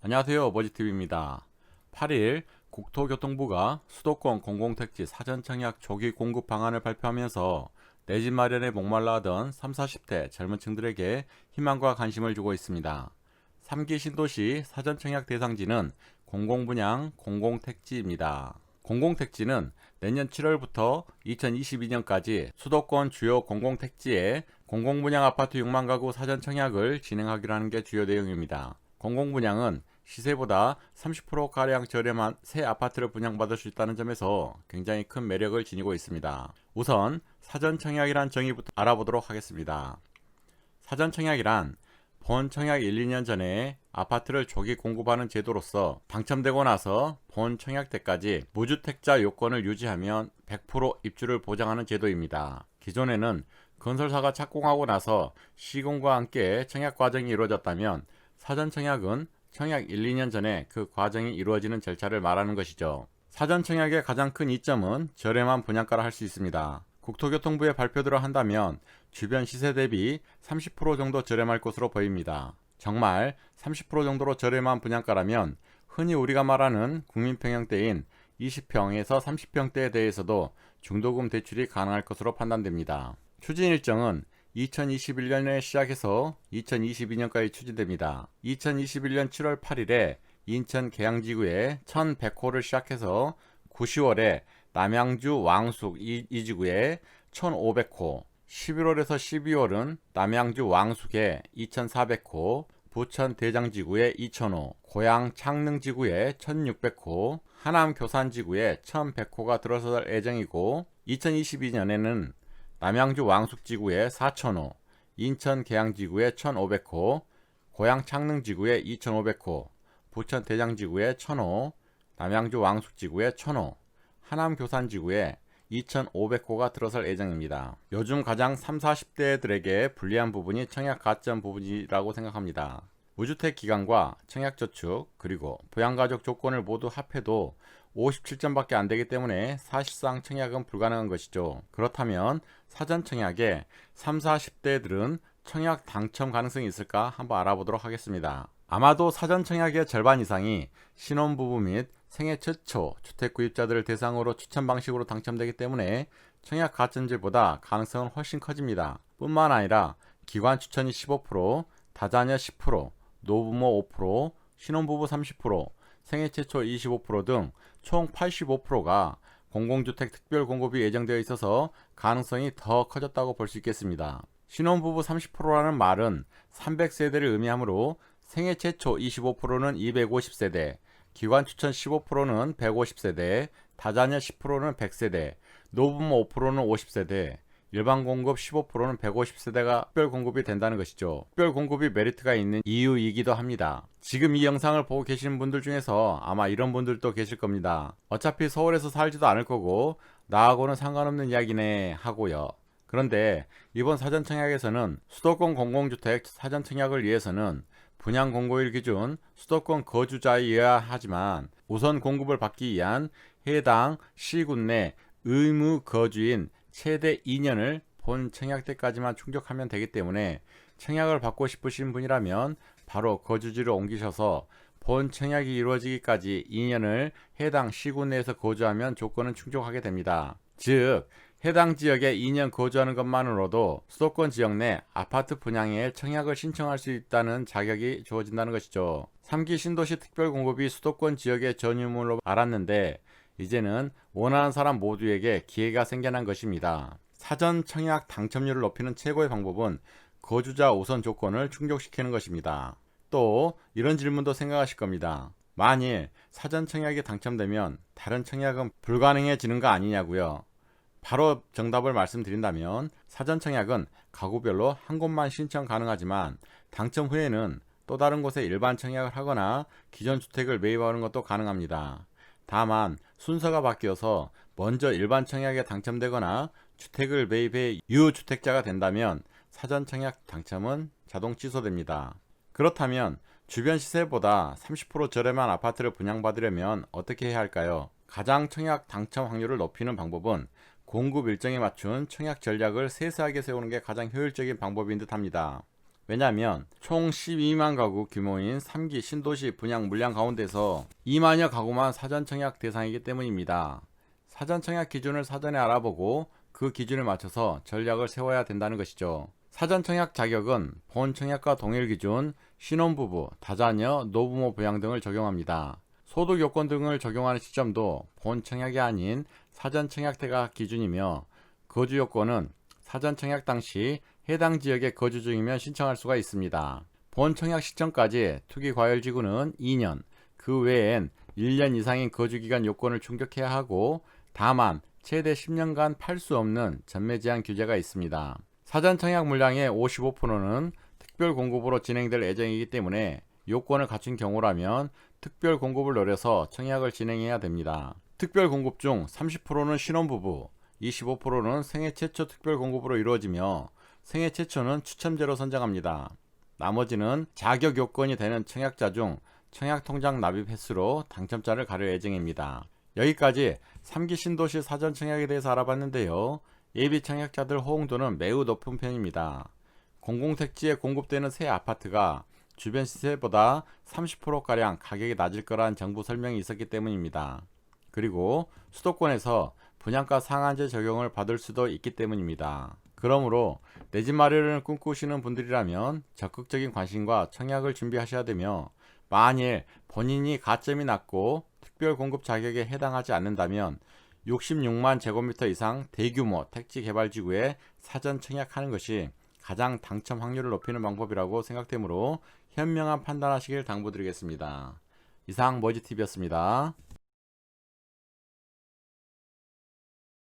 안녕하세요. 머지TV입니다. 8일 국토교통부가 수도권 공공택지 사전청약 조기 공급 방안을 발표하면서 내 집 마련에 목말라 하던 30, 40대 젊은 층들에게 희망과 관심을 주고 있습니다. 3기 신도시 사전청약 대상지는 공공분양 공공택지입니다. 공공택지는 내년 7월부터 2022년까지 수도권 주요 공공택지에 공공분양 아파트 6만 가구 사전청약을 진행하기로 하는 게 주요 내용입니다. 공공분양은 시세보다 30%가량 저렴한 새 아파트를 분양받을 수 있다는 점에서 굉장히 큰 매력을 지니고 있습니다. 우선 사전청약이란 정의부터 알아보도록 하겠습니다. 사전청약이란 본 청약 1, 2년 전에 아파트를 조기 공급하는 제도로서 당첨되고 나서 본 청약 때까지 무주택자 요건을 유지하면 100% 입주를 보장하는 제도입니다. 기존에는 건설사가 착공하고 나서 시공과 함께 청약 과정이 이루어졌다면 사전청약은 청약 1, 2년 전에 그 과정이 이루어지는 절차를 말하는 것이죠. 사전청약의 가장 큰 이점은 저렴한 분양가를 할 수 있습니다. 국토교통부의 발표대로 한다면 주변 시세 대비 30% 정도 저렴할 것으로 보입니다. 정말 30% 정도로 저렴한 분양가라면 흔히 우리가 말하는 국민평형대인 20평에서 30평대에 대해서도 중도금 대출이 가능할 것으로 판단됩니다. 추진 일정은 2021년에 시작해서 2022년까지 추진됩니다. 2021년 7월 8일에 인천 계양지구에 1100호를 시작해서 9, 10월에 남양주 왕숙 2지구에 1500호, 11월에서 12월은 남양주 왕숙에 2400호, 부천 대장지구에 2000호, 고양 창릉지구에 1600호, 하남 교산지구에 1100호가 들어설 예정이고 2022년에는 남양주 왕숙지구에 4000호, 인천 계양지구에 1500호, 고양 창릉지구에 2500호, 부천 대장지구에 1000호, 남양주 왕숙지구에 1000호, 하남 교산지구에 2500호가 들어설 예정입니다. 요즘 가장 30, 40대들에게 불리한 부분이 청약 가점 부분이라고 생각합니다. 무주택 기간과 청약저축 그리고 부양가족 조건을 모두 합해도 57점밖에 안 되기 때문에 사실상 청약은 불가능한 것이죠. 그렇다면 사전청약에 30, 40대들은 청약 당첨 가능성이 있을까 한번 알아보도록 하겠습니다. 아마도 사전청약의 절반 이상이 신혼부부 및 생애 최초 주택 구입자들을 대상으로 추천 방식으로 당첨되기 때문에 청약 가점제보다 가능성은 훨씬 커집니다. 뿐만 아니라 기관 추천이 15%, 다자녀 10%, 노부모 5%, 신혼부부 30%, 생애 최초 25% 등 총 85%가 공공주택 특별 공급이 예정되어 있어서 가능성이 더 커졌다고 볼 수 있겠습니다. 신혼부부 30%라는 말은 300세대를 의미하므로 생애 최초 25%는 250세대, 기관 추천 15%는 150세대, 다자녀 10%는 100세대, 노부모 5%는 50세대, 일반 공급 15%는 150세대가 특별 공급이 된다는 것이죠. 특별 공급이 메리트가 있는 이유이기도 합니다. 지금 이 영상을 보고 계시는 분들 중에서 아마 이런 분들도 계실 겁니다. 어차피 서울에서 살지도 않을 거고 나하고는 상관없는 이야기네 하고요. 그런데 이번 사전청약에서는 수도권 공공주택 사전청약을 위해서는 분양 공고일 기준 수도권 거주자이어야 하지만 우선 공급을 받기 위한 해당 시군 내 의무 거주인 최대 2년을 본 청약 때까지만 충족하면 되기 때문에 청약을 받고 싶으신 분이라면 바로 거주지를 옮기셔서 본 청약이 이루어지기까지 2년을 해당 시군 내에서 거주하면 조건은 충족하게 됩니다. 즉 해당 지역에 2년 거주하는 것만으로도 수도권 지역 내 아파트 분양에 청약을 신청할 수 있다는 자격이 주어진다는 것이죠. 3기 신도시 특별공급이 수도권 지역의 전유물로 알았는데 이제는 원하는 사람 모두에게 기회가 생겨난 것입니다. 사전 청약 당첨률을 높이는 최고의 방법은 거주자 우선 조건을 충족시키는 것입니다. 또 이런 질문도 생각하실 겁니다. 만일 사전 청약이 당첨되면 다른 청약은 불가능해지는 거 아니냐고요. 바로 정답을 말씀드린다면 사전 청약은 가구별로 한 곳만 신청 가능하지만 당첨 후에는 또 다른 곳에 일반 청약을 하거나 기존 주택을 매입하는 것도 가능합니다. 다만 순서가 바뀌어서 먼저 일반 청약에 당첨되거나 주택을 매입해 유주택자가 된다면 사전 청약 당첨은 자동 취소됩니다. 그렇다면 주변 시세보다 30% 저렴한 아파트를 분양받으려면 어떻게 해야 할까요? 가장 청약 당첨 확률을 높이는 방법은 공급 일정에 맞춘 청약 전략을 세세하게 세우는 게 가장 효율적인 방법인 듯 합니다. 왜냐하면 총 12만 가구 규모인 3기 신도시 분양 물량 가운데서 2만여 가구만 사전 청약 대상이기 때문입니다. 사전 청약 기준을 사전에 알아보고 그 기준에 맞춰서 전략을 세워야 된다는 것이죠. 사전 청약 자격은 본 청약과 동일 기준, 신혼부부, 다자녀, 노부모 부양 등을 적용합니다. 소득 요건 등을 적용하는 시점도 본 청약이 아닌 사전 청약 때가 기준이며, 거주 요건은 사전 청약 당시 해당 지역에 거주 중이면 신청할 수가 있습니다. 본 청약 시점까지 투기과열지구는 2년, 그 외엔 1년 이상인 거주기간 요건을 충족해야 하고, 다만 최대 10년간 팔 수 없는 전매 제한 규제가 있습니다. 사전 청약 물량의 55%는 특별 공급으로 진행될 예정이기 때문에 요건을 갖춘 경우라면 특별 공급을 노려서 청약을 진행해야 됩니다. 특별 공급 중 30%는 신혼부부, 25%는 생애 최초 특별 공급으로 이루어지며, 생애 최초는 추첨제로 선정합니다. 나머지는 자격 요건이 되는 청약자 중 청약통장 납입 횟수로 당첨자를 가릴 예정입니다. 여기까지 3기 신도시 사전 청약에 대해서 알아봤는데요. 예비 청약자들 호응도는 매우 높은 편입니다. 공공택지에 공급되는 새 아파트가 주변 시세보다 30%가량 가격이 낮을 거란 정부 설명이 있었기 때문입니다. 그리고 수도권에서 분양가 상한제 적용을 받을 수도 있기 때문입니다. 그러므로 내 집 마련을 꿈꾸시는 분들이라면 적극적인 관심과 청약을 준비하셔야 되며, 만일 본인이 가점이 낮고 특별 공급 자격에 해당하지 않는다면 66만 제곱미터 이상 대규모 택지 개발지구에 사전 청약하는 것이 가장 당첨 확률을 높이는 방법이라고 생각되므로 현명한 판단하시길 당부드리겠습니다. 이상 머지TV였습니다.